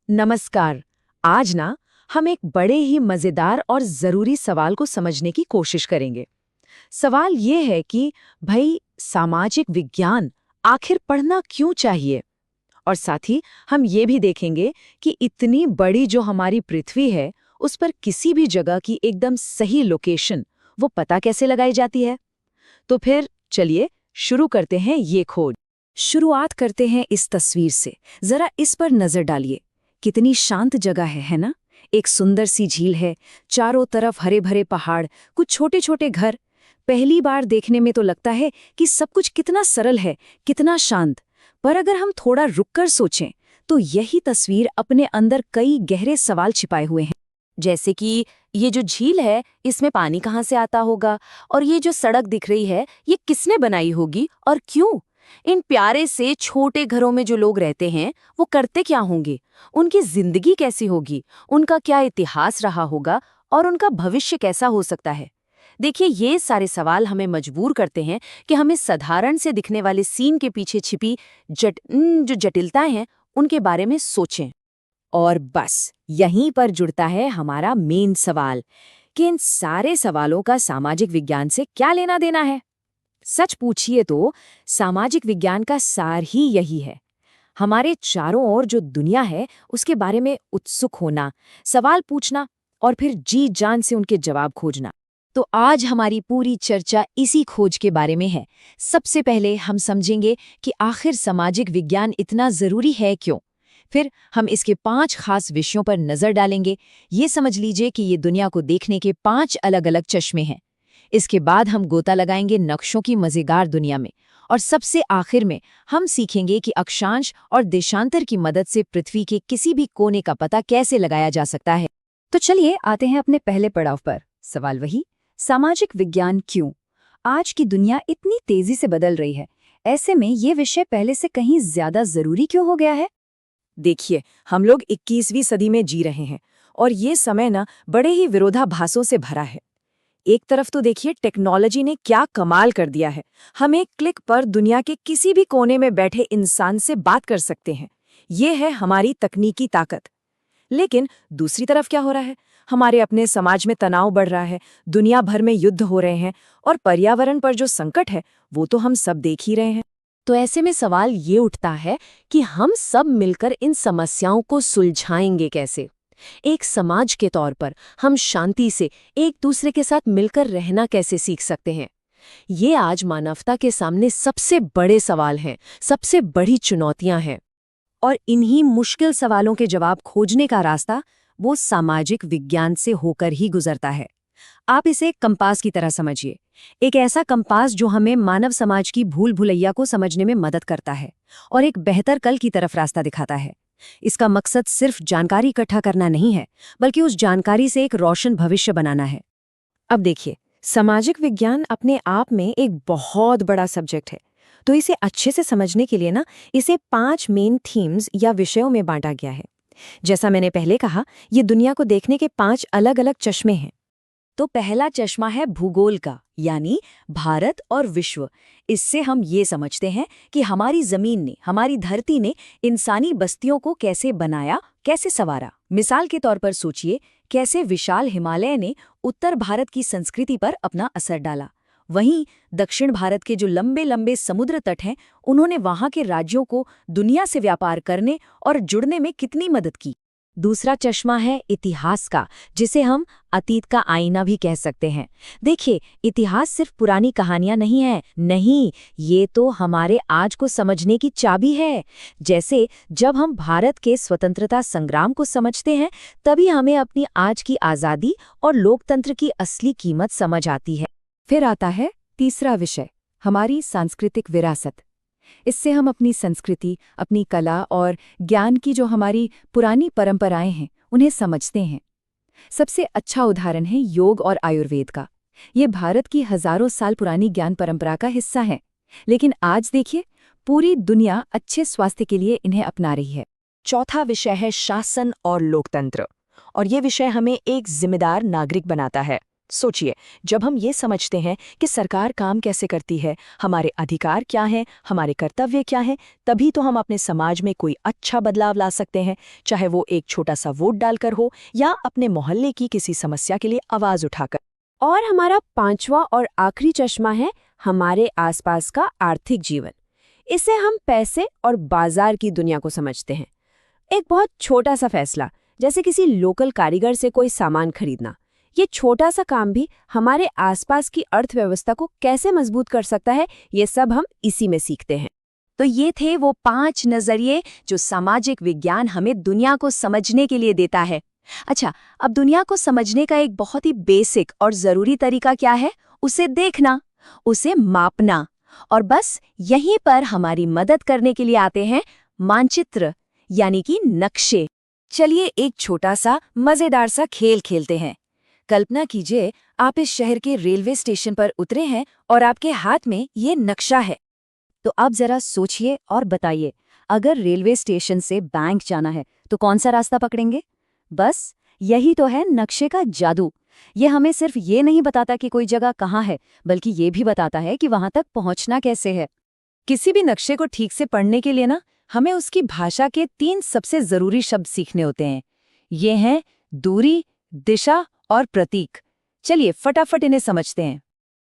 नमस्कार। आज ना हम एक बड़े ही मजेदार और जरूरी सवाल को समझने की कोशिश करेंगे। सवाल ये है कि भाई सामाजिक विज्ञान आखिर पढ़ना क्यों चाहिए? और साथ ही हम ये भी देखेंगे कि इतनी बड़ी जो हमारी पृथ्वी है, उस पर किसी भी जगह की एकदम सही लोकेशन वो पता कैसे लगाई जाती है? तो फिर चलिए शुरू करते हैं ये खोज। शुरुआत करते हैं इस तस्वीर से। जरा इस पर नजर डालिए। कितनी शांत जगह है ना? एक सुंदर सी झील है, चारों तरफ हरे भरे पहाड़, कुछ छोटे छोटे घर। पहली बार देखने में तो लगता है कि सब कुछ कितना सरल है, कितना शांत। पर अगर हम थोड़ा रुककर सोचें तो यही तस्वीर अपने अंदर कई गहरे सवाल छिपाए हुए हैं। जैसे कि ये जो झील है, इसमें पानी कहाँ से आता होगा? और ये जो सड़क दिख रही है, ये किसने बनाई होगी और क्यों? इन प्यारे से छोटे घरों में जो लोग रहते हैं, वो करते क्या होंगे? उनकी जिंदगी कैसी होगी? उनका क्या इतिहास रहा होगा? और उनका भविष्य कैसा हो सकता है? देखिए, ये सारे सवाल हमें मजबूर करते हैं कि हमें साधारण से दिखने वाले सीन के पीछे छिपी जो जटिलताएं हैं, उनके बारे में सोचें। और बस यहीं पर जुड़ता है हमारा मेन सवाल कि इन सारे सवालों का सामाजिक विज्ञान से क्या लेना देना है। सच पूछिए तो सामाजिक विज्ञान का सार ही यही है। हमारे चारों ओर जो दुनिया है, उसके बारे में उत्सुक होना, सवाल पूछना और फिर जी जान से उनके जवाब खोजना। तो आज हमारी पूरी चर्चा इसी खोज के बारे में है। सबसे पहले हम समझेंगे कि आखिर सामाजिक विज्ञान इतना जरूरी है क्यों। फिर हम इसके 5 खास विषयों पर नजर डालेंगे। ये समझ लीजिए कि ये दुनिया को देखने के 5 अलग-अलग चश्मे हैं। इसके बाद हम गोता लगाएंगे नक्शों की मजेदार दुनिया में। और सबसे आखिर में हम सीखेंगे कि अक्षांश और देशांतर की मदद से पृथ्वी के किसी भी कोने का पता कैसे लगाया जा सकता है। तो चलिए आते हैं अपने पहले पड़ाव पर। सवाल वही, सामाजिक विज्ञान क्यों? आज की दुनिया इतनी तेजी से बदल रही है, ऐसे में ये विषय पहले से कहीं ज्यादा जरूरी क्यों हो गया है? देखिए, हम लोग 21वीं सदी में जी रहे हैं और ये समय ना बड़े ही विरोधाभासों से भरा है। एक तरफ तो देखिए टेक्नोलॉजी ने क्या कमाल कर दिया है। हम एक क्लिक पर दुनिया के किसी भी कोने में बैठे इंसान से बात कर सकते हैं। ये है हमारी तकनीकी ताकत। लेकिन दूसरी तरफ क्या हो रहा है? हमारे अपने समाज में तनाव बढ़ रहा है, दुनिया भर में युद्ध हो रहे हैं और पर्यावरण पर जो संकट है वो तो हम सब देख ही रहे हैं। तो ऐसे में सवाल ये उठता है कि हम सब मिलकर इन समस्याओं को सुलझाएंगे कैसे? एक समाज के तौर पर हम शांति से एक दूसरे के साथ मिलकर रहना कैसे सीख सकते हैं? ये आज मानवता के सामने सबसे बड़े सवाल हैं, सबसे बड़ी चुनौतियां हैं। और इन्हीं मुश्किल सवालों के जवाब खोजने का रास्ता वो सामाजिक विज्ञान से होकर ही गुजरता है। आप इसे एक कंपास की तरह समझिए। एक ऐसा कंपास जो हमें मानव समाज की भूल भुलैया को समझने में मदद करता है और एक बेहतर कल की तरफ रास्ता दिखाता है। इसका मकसद सिर्फ जानकारी इकट्ठा करना नहीं है, बल्कि उस जानकारी से एक रोशन भविष्य बनाना है। अब देखिए, सामाजिक विज्ञान अपने आप में एक बहुत बड़ा सब्जेक्ट है। तो इसे अच्छे से समझने के लिए ना, इसे 5 मेन थीम्स या विषयों में बांटा गया है। जैसा मैंने पहले कहा, ये दुनिया को देखने के 5 अलग-अलग चश्मे हैं। तो पहला चश्मा है भूगोल का, यानी भारत और विश्व। इससे हम ये समझते हैं कि हमारी जमीन ने, हमारी धरती ने इंसानी बस्तियों को कैसे बनाया, कैसे संवारा। मिसाल के तौर पर सोचिए, कैसे विशाल हिमालय ने उत्तर भारत की संस्कृति पर अपना असर डाला। वहीं दक्षिण भारत के जो लंबे लंबे समुद्र तट हैं, उन्होंने वहां के राज्यों को दुनिया से व्यापार करने और जुड़ने में कितनी मदद की। दूसरा चश्मा है इतिहास का, जिसे हम अतीत का आईना भी कह सकते हैं। देखिए, इतिहास सिर्फ पुरानी कहानियां नहीं है, नहीं, ये तो हमारे आज को समझने की चाबी है। जैसे जब हम भारत के स्वतंत्रता संग्राम को समझते हैं, तभी हमें अपनी आज की आज़ादी और लोकतंत्र की असली कीमत समझ आती है। फिर आता है तीसरा विषय, हमारी सांस्कृतिक विरासत। इससे हम अपनी संस्कृति, अपनी कला और ज्ञान की जो हमारी पुरानी परंपराएं हैं, उन्हें समझते हैं। सबसे अच्छा उदाहरण है योग और आयुर्वेद का। ये भारत की हजारों साल पुरानी ज्ञान परंपरा का हिस्सा है। लेकिन आज देखिए, पूरी दुनिया अच्छे स्वास्थ्य के लिए इन्हें अपना रही है। चौथा विषय है शासन और लोकतंत्र, और ये विषय हमें एक जिम्मेदार नागरिक बनाता है। सोचिए, जब हम ये समझते हैं कि सरकार काम कैसे करती है, हमारे अधिकार क्या हैं, हमारे कर्तव्य क्या हैं, तभी तो हम अपने समाज में कोई अच्छा बदलाव ला सकते हैं, चाहे वो एक छोटा सा वोट डालकर हो या अपने मोहल्ले की किसी समस्या के लिए आवाज उठाकर। और हमारा पांचवा और आखिरी चश्मा है हमारे आसपास का आर्थिक जीवन। इसे हम पैसे और बाजार की दुनिया को समझते हैं। एक बहुत छोटा सा फैसला, जैसे किसी लोकल कारीगर से कोई सामान खरीदना, ये छोटा सा काम भी हमारे आसपास की अर्थव्यवस्था को कैसे मजबूत कर सकता है, ये सब हम इसी में सीखते हैं। तो ये थे वो 5 नजरिए जो सामाजिक विज्ञान हमें दुनिया को समझने के लिए देता है। अच्छा, अब दुनिया को समझने का एक बहुत ही बेसिक और जरूरी तरीका क्या है? उसे देखना, उसे मापना। और बस यहीं पर हमारी मदद करने के लिए आते हैं मानचित्र, यानी कि नक्शे। चलिए एक छोटा सा मजेदार सा खेल खेलते हैं। कल्पना कीजिए, आप इस शहर के रेलवे स्टेशन पर उतरे हैं और आपके हाथ में ये नक्शा है। तो अब जरा सोचिए और बताइए, अगर रेलवे स्टेशन से बैंक जाना है तो कौन सा रास्ता पकड़ेंगे? बस यही तो है नक्शे का जादू। ये हमें सिर्फ ये नहीं बताता कि कोई जगह कहाँ है, बल्कि ये भी बताता है कि वहां तक पहुंचना कैसे है। किसी भी नक्शे को ठीक से पढ़ने के लिए ना, हमें उसकी भाषा के 3 सबसे जरूरी शब्द सीखने होते हैं। ये हैं दूरी, दिशा और प्रतीक। चलिए फटाफट इन्हें समझते हैं।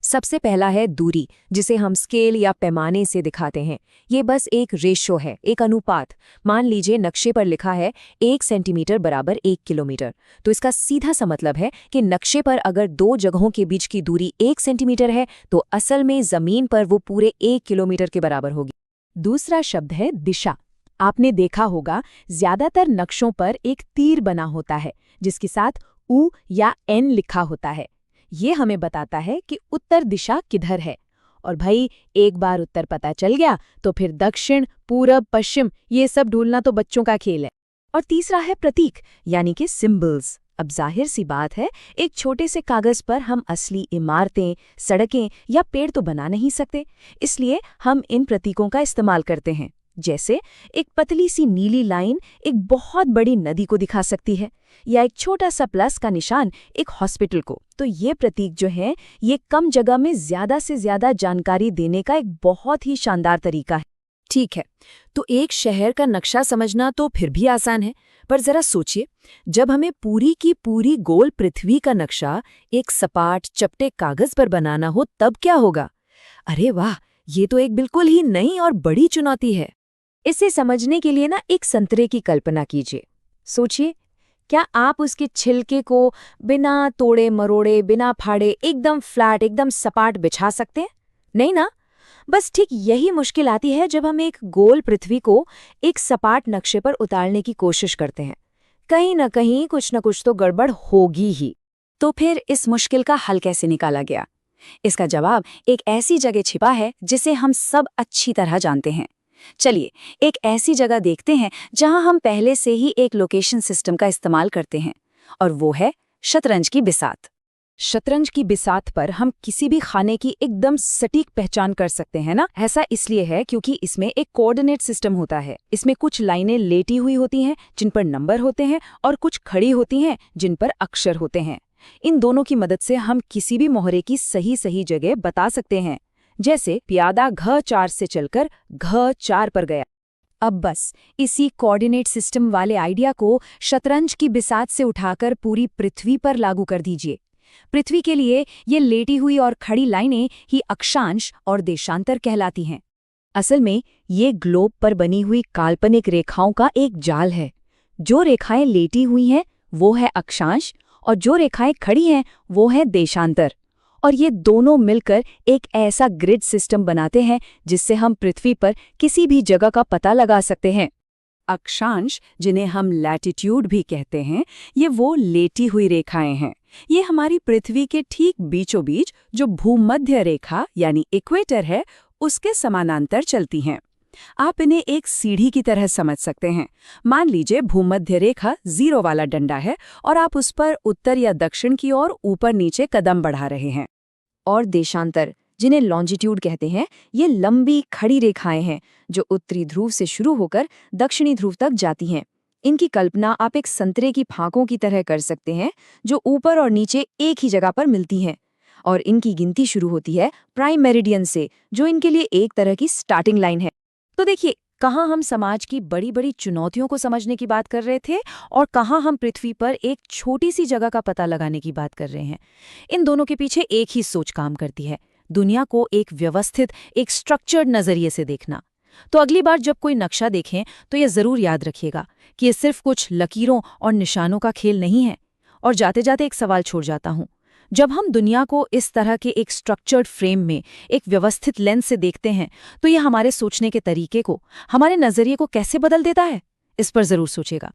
सबसे पहला है दूरी, जिसे हम स्केल या पैमाने से दिखाते हैं। ये बस एक रेशो है, एक अनुपात। मान लीजिए नक्शे पर लिखा है 1 सेंटीमीटर बराबर 1 किलोमीटर, तो इसका सीधा सा मतलब है कि नक्शे पर अगर 2 जगहों के बीच की दूरी 1 सेंटीमीटर है तो असल में जमीन पर वो पूरे 1 किलोमीटर के बराबर होगी। दूसरा शब्द है दिशा। आपने देखा होगा ज्यादातर नक्शों पर एक तीर बना होता है जिसके साथ U या N लिखा होता है। ये हमें बताता है कि उत्तर दिशा किधर है। और भाई, एक बार उत्तर पता चल गया तो फिर दक्षिण, पूरब, पश्चिम ये सब ढूंढना तो बच्चों का खेल है। और तीसरा है प्रतीक, यानी कि सिंबल्स। अब जाहिर सी बात है, एक छोटे से कागज पर हम असली इमारतें, सड़कें या पेड़ तो बना नहीं सकते, इसलिए हम इन प्रतीकों का इस्तेमाल करते हैं। जैसे एक पतली सी नीली लाइन एक बहुत बड़ी नदी को दिखा सकती है, या एक छोटा सा प्लस का निशान एक हॉस्पिटल को। तो ये प्रतीक जो है, ये कम जगह में ज्यादा से ज्यादा जानकारी देने का एक बहुत ही शानदार तरीका है। ठीक है, तो एक शहर का नक्शा समझना तो फिर भी आसान है, पर जरा सोचिए, जब हमें पूरी की पूरी गोल पृथ्वी का नक्शा एक सपाट चपटे कागज पर बनाना हो तब क्या होगा? अरे वाह, ये तो एक बिल्कुल ही नई और बड़ी चुनौती है। इसे समझने के लिए ना एक संतरे की कल्पना कीजिए। सोचिए, क्या आप उसके छिलके को बिना तोड़े मरोड़े, बिना फाड़े, एकदम फ्लैट, एकदम सपाट बिछा सकते हैं? नहीं ना। बस ठीक यही मुश्किल आती है जब हम एक गोल पृथ्वी को एक सपाट नक्शे पर उतारने की कोशिश करते हैं। कहीं न कहीं कुछ न कुछ तो गड़बड़ होगी ही। तो फिर इस मुश्किल का हल कैसे निकाला गया? इसका जवाब एक ऐसी जगह छिपा है जिसे हम सब अच्छी तरह जानते हैं। चलिए एक ऐसी जगह देखते हैं जहां हम पहले से ही एक लोकेशन सिस्टम का इस्तेमाल करते हैं, और वो है शतरंज की बिसात। शतरंज की बिसात पर हम किसी भी खाने की एकदम सटीक पहचान कर सकते हैं ना। ऐसा इसलिए है क्योंकि इसमें एक कोऑर्डिनेट सिस्टम होता है। इसमें कुछ लाइनें लेटी हुई होती हैं जिन पर नंबर होते हैं, और कुछ खड़ी होती हैं जिन पर अक्षर होते हैं। इन दोनों की मदद से हम किसी भी मोहरे की सही जगह बता सकते हैं। जैसे प्यादा घ4 से चलकर घ4 पर गया। अब बस इसी कोऑर्डिनेट सिस्टम वाले आइडिया को शतरंज की बिसात से उठाकर पूरी पृथ्वी पर लागू कर दीजिए। पृथ्वी के लिए ये लेटी हुई और खड़ी लाइनें ही अक्षांश और देशांतर कहलाती हैं। असल में ये ग्लोब पर बनी हुई काल्पनिक रेखाओं का एक जाल है। जो रेखाएं लेटी हुई हैं वो है अक्षांश, और जो रेखाएं खड़ी हैं वो है देशांतर। और ये दोनों मिलकर एक ऐसा ग्रिड सिस्टम बनाते हैं जिससे हम पृथ्वी पर किसी भी जगह का पता लगा सकते हैं। अक्षांश, जिन्हें हम लैटिट्यूड भी कहते हैं, ये वो लेटी हुई रेखाएं हैं। ये हमारी पृथ्वी के ठीक बीचों बीच जो भूमध्य रेखा यानी इक्वेटर है, उसके समानांतर चलती हैं। आप इन्हें एक सीढ़ी की तरह समझ सकते हैं। मान लीजिए भूमध्य रेखा 0 वाला डंडा है और आप उस पर उत्तर या दक्षिण की ओर ऊपर नीचे कदम बढ़ा रहे हैं। और देशांतर, जिन्हें लॉन्जिट्यूड कहते हैं, ये लंबी खड़ी रेखाएं हैं जो उत्तरी ध्रुव से शुरू होकर दक्षिणी ध्रुव तक जाती हैं। इनकी कल्पना आप एक संतरे की फांकों की तरह कर सकते हैं, जो ऊपर और नीचे एक ही जगह पर मिलती हैं। और इनकी गिनती शुरू होती है प्राइम मेरिडियन से, जो इनके लिए एक तरह की स्टार्टिंग लाइन है। तो देखिए, कहाँ हम समाज की बड़ी बड़ी चुनौतियों को समझने की बात कर रहे थे और कहाँ हम पृथ्वी पर एक छोटी सी जगह का पता लगाने की बात कर रहे हैं। इन दोनों के पीछे एक ही सोच काम करती है, दुनिया को एक व्यवस्थित, एक स्ट्रक्चर्ड नजरिए से देखना। तो अगली बार जब कोई नक्शा देखें तो ये जरूर याद रखिएगा कि ये सिर्फ कुछ लकीरों और निशानों का खेल नहीं है। और जाते जाते एक सवाल छोड़ जाता हूँ, जब हम दुनिया को इस तरह के एक स्ट्रक्चर्ड फ्रेम में, एक व्यवस्थित लेंस से देखते हैं, तो ये हमारे सोचने के तरीके को, हमारे नजरिए को कैसे बदल देता है, इस पर जरूर सोचेगा।